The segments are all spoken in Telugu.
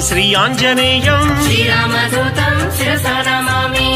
శ్రీ ఆంజనేయం శ్రీరామదూతం శిరసా నమామి.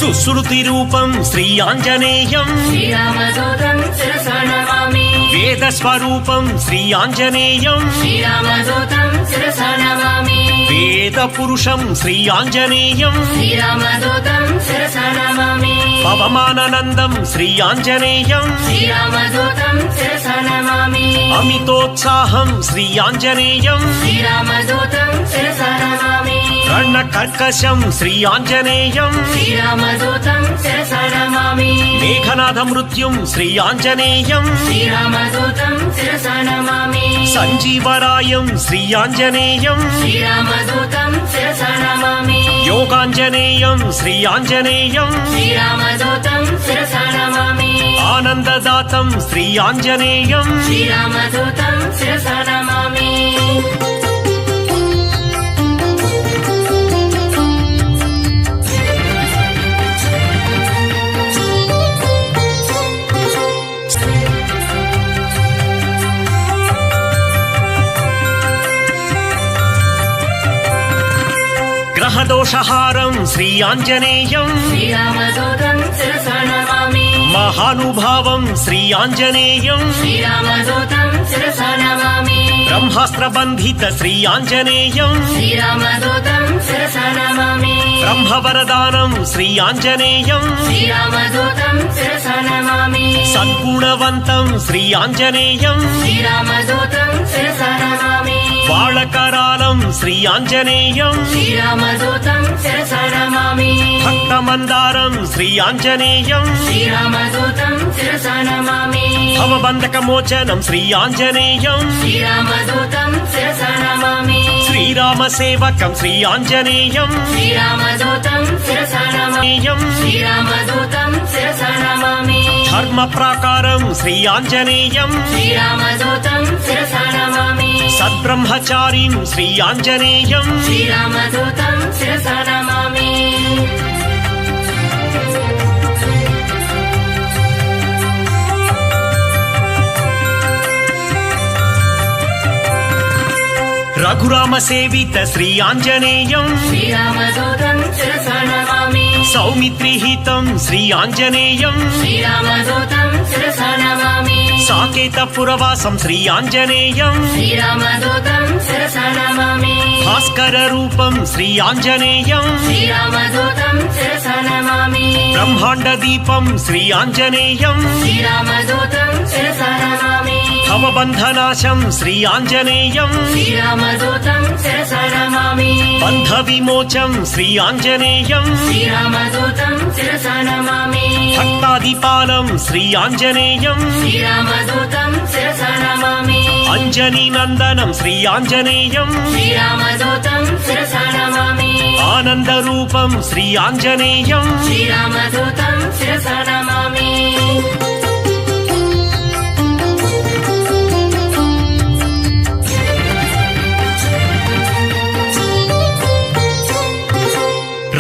సుశ్రుతి రూపం శ్రీ ఆంజనేయం శ్రీరామదూతం శిరసా నమామి. వేద స్వరూపం శ్రీ ఆంజనేయం శ్రీరామదూతం శిరసా నమామి. వేద పురుషం శ్రీ ఆంజనేయం శ్రీరామదూతం శిరసా నమామి. పవమానందం శ్రీ ఆంజనేయం శ్రీరామదూతం శిరసా నమామి. అమితోత్సాహం శ్రీ ఆంజనేయం శ్రీరామదూతం శిరసా నమామి. కర్ణ కర్కశం శ్రీ ఆంజనేయం శ్రీరామదూతం శిరసా నమామి. మేఘనాథ మృత్యుం శ్రీ ఆంజనేయం శ్రీరామదూతం శిరసా నమామి. సంజీవరాయం శ్రీ ఆంజనేయం శ్రీరామదూతం శిరసా నమామి. యోగాంజనేయం శ్రీ ఆంజనేయం శ్రీరామదూతం శిరసా నమామి. ఆనందదాతం శ్రీ ఆంజనేయం శ్రీరామదూతం శిరసా నమామి. గ్రహదోషహారం శ్రీ ఆంజనేయం శ్రీరామదూతం శిరసా నమామి. మహానుభావం శ్రీ ఆంజనేయం శ్రీరామదూతం శిరసా నమామి. బ్రహ్మాస్త్రబంధిత శ్రీ ఆంజనేయం శ్రీరామదూతం శిరసా నమామి. బ్రహ్మవరదానం శ్రీ ఆంజనేయం శ్రీరామదూతం శిరసా నమామి. సద్గుణవంతం శ్రీ ఆంజనేయం శ్రీరామదూతం శిరసా నమామి. బాళకరాలం శ్రీ ఆంజనేయం శ్రీరామదూతం శిరసా నమామి. భక్తమందారం శ్రీ ఆంజనేయం శ్రీరామదూతం శిరసా నమామి. భవబంధకమోచనం శ్రీ ఆంజనేయం శ్రీరామదూతం శిరసా నమామి. శ్రీరామ సేవకం శ్రీ ఆంజనేయం శ్రీరామదూతం శిరసా నమామి. శ్రీరామదూతం శిరసా నమామి. ధర్మ ప్రాకారం శ్రీ ఆంజనేయం శ్రీరామదూతం శిరసా నమామి. సద్బ్రహ్మచారిం శ్రీ ఆంజనేయం శ్రీరామదూతం శిరసా నమామి. రఘురామ సేవిత శ్రీ ఆంజనేయం శ్రీరామదూతం శిరసా నమామి. సౌమిత్రిహితం శ్రీ ఆంజనేయం శ్రీరామదూతం శిరసా నమామి. సాకేత పురవాసం శ్రీ ఆంజనేయం శ్రీరామదూతం శిరసా నమామి. భాస్కర రూపం శ్రీ ఆంజనేయం శ్రీరామదూతం శిరసా నమామి. బ్రహ్మాండ దీపం శ్రీ ఆంజనేయం శ్రీరామదూతం శిరసా నమామి. భవబంధనాశం శ్రీ ఆంజనేయం శ్రీరామదూతం శిరసా నమామి. బంధ విమోచం శ్రీ ఆంజనేయం శ్రీరామదూతం శిరసా నమామి. భక్తాదిపాలం శ్రీ ఆంజనేయం శ్రీరామదూతం శిరసా నమామి. అంజనీ నందనం శ్రీ ఆంజనేయం శ్రీరామదూతం శిరసా నమామి. ఆనంద రూపం శ్రీ ఆంజనేయం శ్రీరామదూతం శిరసా నమామి.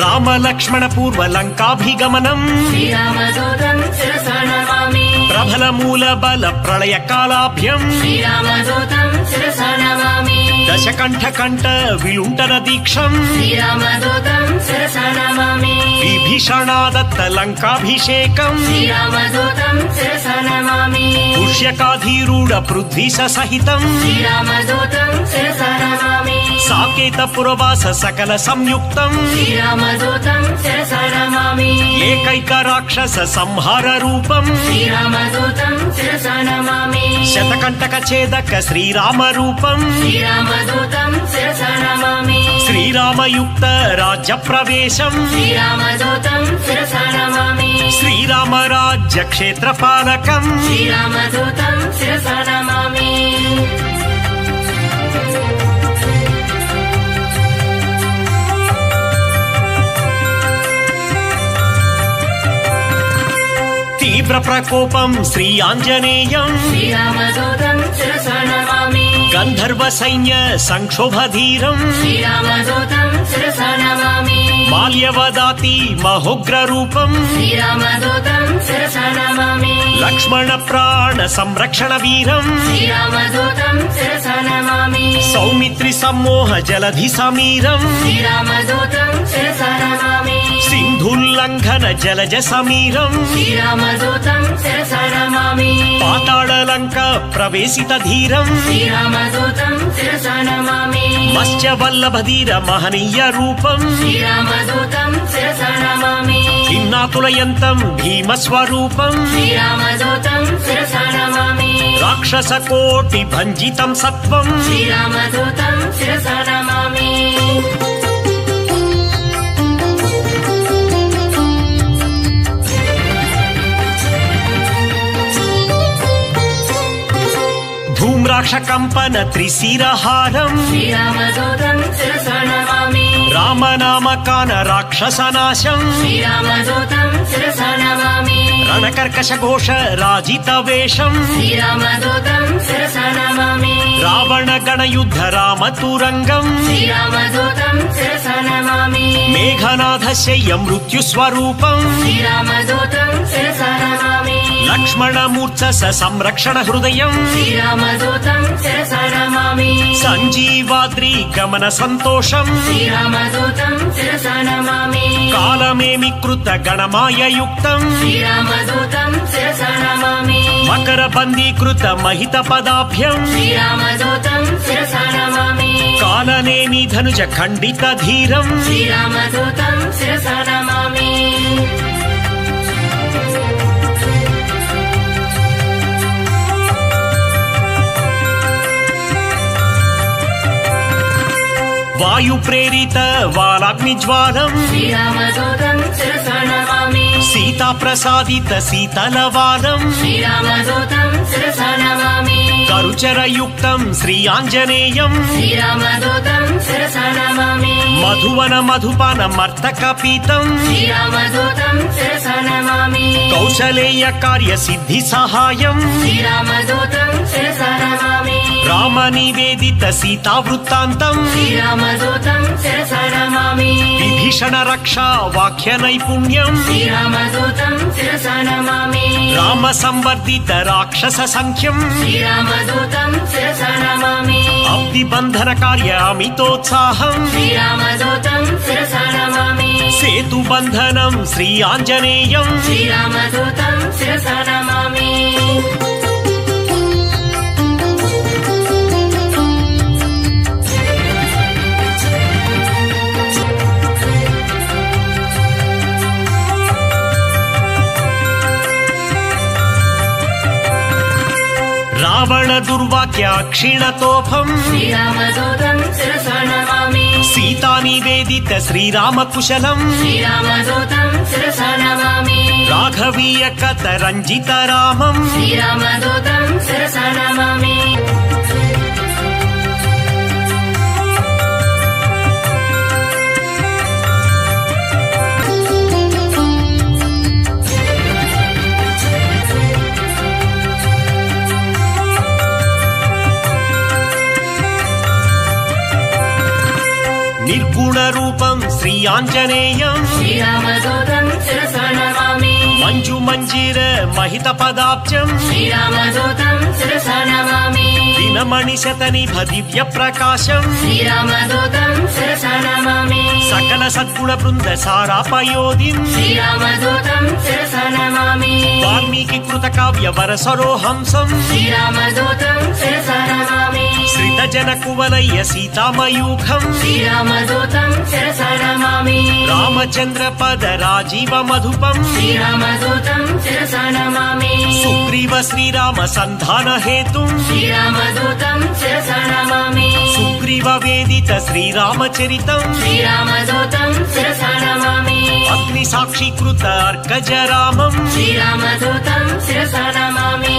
రామ లక్ష్మణ పూర్వ లంకాభిగమనం శ్రీరామదూతం శిరసా నమామి. ప్రబల మూల బల ప్రళయ కాలాభ్యం శ్రీరామదూతం శిరసా నమామి. దశకంఠ కంఠ విలుంటన దీక్షం శ్రీరామదూతం శిరసా నమామి. విభీషణాదత్త లంకాభిషేకం శ్రీరామదూతం శిరసా నమామి. పుష్యకాధీరూఢ పృథ్వీశ సహితం శ్రీరామదూతం శిరసా నమామి. సాకేత పురవాస సకల సంయుక్తం శ్రీరామదూతం శిరసా నమామి. ఏకైక రాక్షస సంహార రూపం శ్రీరామదూతం శిరసా నమామి. శతకంటక ఛేదక శ్రీరామ రూపం శ్రీరామదూతం శిరసా నమామి. శ్రీరామయుక్త రాజ్య ప్రవేశం శ్రీరామదూతం శిరసా నమామి. శ్రీరామ రాజ్య క్షేత్రపాలకం శ్రీరామదూతం శిరసా నమామి. తీవ్ర ప్రకోపం శ్రీ ఆంజనేయం శ్రీరామదూతం శిరసా నమామి గంధర్వ సైన్య సంక్షోభధీరం శ్రీరామదూతం శిరసా నమామి మాల్యవదాతి మహోగ్ర రూపం శ్రీరామదూతం శిరసా నమామి లక్ష్మణ ప్రాణ సంరక్షణ వీరం శ్రీరామదూతం శిరసా నమామి సౌమిత్రి సమ్మోహ జలధి సమీరం శ్రీరామదూతం శిరసా నమామి సింధుల్లంఘన జలజ సమీరం శ్రీరామదూతం శిరసా నమామి పాతాళలంక ప్రవేశిత ధీరం శ్రీరామదూతం శిరసా నమామి మత్స్యవల్లభధీర మహనీయ రూపం శ్రీరామదూతం శిరసా నమామి కిన్నాతులయంతం భీమస్వరూపం శ్రీరామదూతం శిరసా నమామి రాక్షస కోటి భంజితం సత్వం శ్రీరామదూతం శిరసా నమామి ధూమ్రాక్ష కంపన త్రిశిరహారం శ్రీరామదూతం శిరసా నమామి రామనామకాన రాక్షసనాశం శ్రీరామదూతం శిరసా నమామి రణకర్కశ ఘోష రాజిత వేషం శ్రీరామదూతం శిరసా నమామి రావణ గణయుద్ధ రామతురంగం శ్రీరామదూతం శిరసా నమామి మేఘనాథ శయ్య మృత్యుస్వరూపం శ్రీరామదూతం శిరసా నమామి లక్ష్మణమూర్ఛ సంరక్షణ హృదయం శ్రీరామదూతం శిరసా నమామి సంజీవాద్రి గమన సంతోషం శ్రీరామదూతం శిరసా నమామి కాలమేమి కృత గణమాయయుక్తం శ్రీరామదూతం శిరసా నమామి మకర బందీకృత మహిత పదాభ్యం శ్రీరామదూతం శిరసా నమామి కాలనేమి ధనుజ ఖండిత ధీరం శ్రీరామదూతం శిరసా నమామి వాయు ప్రేరిత వాలాగ్నిజ్వాలం శ్రీరామదూతం శిరసా నమామి సీతా ప్రసాదిత శీతలవాలం శ్రీరామదూతం శిరసా నమామి కరుచరయుక్తం శ్రీ ఆంజనేయం శ్రీరామదూతం శిరసా నమామి మధువన మధుపాన మర్తక పీతం శ్రీరామదూతం శిరసా నమామి కౌశలేయ కార్య సిద్ధి సహాయం శ్రీరామదూతం శిరసా నమామి రామ నివేదిత సీతా వృత్తాంతం శ్రీరామదూతం శిరసా నమామి విభీషణ రక్షా వాక్య నైపుణ్యం శ్రీరామదూతం శిరసా నమామి రామ సంవర్ధిత రాక్షస సంఖ్యం శ్రీరామదూతం శిరసా నమామి అబ్ది బంధన కార్య అమితోత్సాహం శ్రీరామదూతం శిరసా నమామి సేతు బంధనం శ్రీ ఆంజనేయం శ్రీరామదూతం శిరసా నమామి రావణ దుర్వాక్య క్షీణతోఫం శ్రీరామదూతం శిరసా నమామి సీతా నివేదిత శ్రీరామ కుశలం శ్రీరామదూతం శిరసా నమామి రాఘవీయ కథ రంజిత రామం శ్రీరామదూతం శిరసా నమామి నిర్గుణ రూపం శ్రీ ఆంజనేయం శ్రీరామదూతం శిరసా నమామి మంజు మంజీర మహిత పదాబ్జం శ్రీరామదూతం శిరసా నమామి దినమణి శతనిభ దివ్య ప్రకాశం శ్రీరామదూతం శిరసా నమామి సకల సద్గుణ బృంద సారాపయోధిం శ్రీరామదూతం శిరసా నమామి వాల్మీకి కృత కావ్య వరసరోహంసం శ్రీరామదూతం శిరసా నమామి శ్రిత జన కువలయ్య సీతామయూఖం శ్రీరామదూతం శిరసా నమామి రామచంద్ర పద రాజీవ మధుపం శ్రీరామదూతం శిరసా నమామి సుగ్రీవ శ్రీరామ సంధాన హేతుం శ్రీరామదూతం శిరసా నమామి సుగ్రీవ వేదిత శ్రీరామచరితం శ్రీరామదూతం శిరసా నమామి అగ్ని సాక్షీకృత అర్కజ రామం శ్రీరామదూతం శిరసా నమామి